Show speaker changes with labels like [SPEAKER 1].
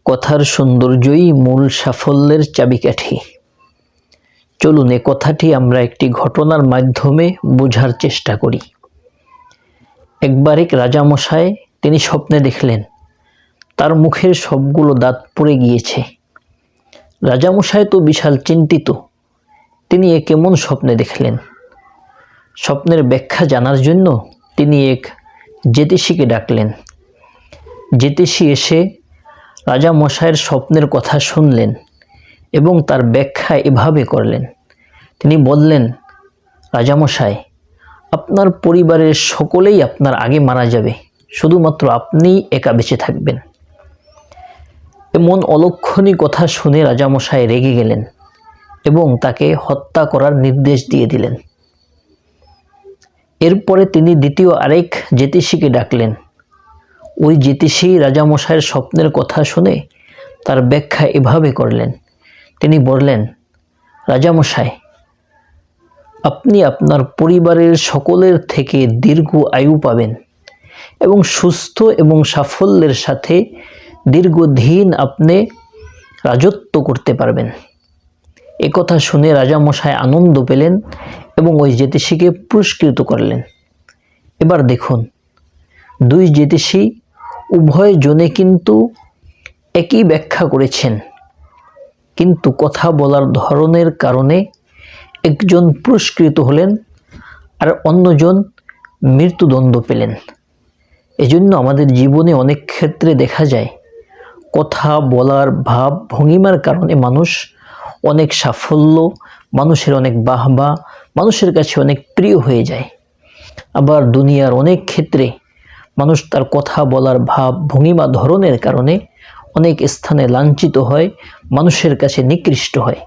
[SPEAKER 1] কথার সৌন্দর্যই মূল সাফল্যের চাবিকাঠি। চলুন এ কথাটি আমরা একটি ঘটনার মাধ্যমে বোঝার চেষ্টা করি। একবার এক রাজামশাই তিনি স্বপ্নে দেখলেন তার মুখের সবগুলো দাঁত পড়ে গিয়েছে। রাজামশাই তো বিশাল চিন্তিত। তিনি এ কেমন স্বপ্নে দেখলেন? স্বপ্নের ব্যাখ্যা জানার জন্য তিনি এক জ্যোতিষীকে ডাকলেন। জ্যোতিষী এসে রাজামশাইয়ের স্বপ্নের কথা শুনলেন এবং তার ব্যাখ্যা এভাবে করলেন। তিনি বললেন, রাজামশাই, আপনার পরিবারের সকলেই আপনার আগে মারা যাবে, শুধুমাত্র আপনিই একা বেঁচে থাকবেন। এমন অলক্ষণী কথা শুনে রাজামশাই রেগে গেলেন এবং তাকে হত্যা করার নির্দেশ দিয়ে দিলেন। এরপরে তিনি দ্বিতীয় আরেক জ্যোতিষীকে ডাকলেন। ওই জ্যোতিষী রাজামশাইয়ের স্বপ্নের কথা শুনে তার ব্যাখ্যা এভাবে করলেন। তিনি বললেন, রাজামশাই, আপনি আপনার পরিবারের সকলের থেকে দীর্ঘ আয়ু পাবেন এবং সুস্থ এবং সাফল্যের সাথে দীর্ঘদিন আপনি রাজত্ব করতে পারবেন। একথা শুনে রাজামশাই আনন্দ পেলেন এবং ওই জ্যোতিষীকে পুরস্কৃত করলেন। এবার দেখুন, দুই জ্যোতিষী উভয় জনে কিন্তু একই ব্যাখ্যা করেছেন, কিন্তু কথা বলার ধরনের কারণে একজন পুরস্কৃত হলেন আর অন্যজন মৃত্যুদণ্ড পেলেন। এজন্য আমাদের জীবনে অনেক ক্ষেত্রে দেখা যায় কথা বলার ভাব ভঙ্গিমার কারণে মানুষ অনেক সাফল্য, মানুষের অনেক বাহবা, মানুষের কাছে অনেক প্রিয় হয়ে যায়। আবার দুনিয়ার অনেক ক্ষেত্রে মানুষ তার কথা বলার ভাব ভঙ্গিমা ধরনের কারণে অনেক স্থানে লাঞ্ছিত হয়, মানুষের কাছে নিকৃষ্ট হয়।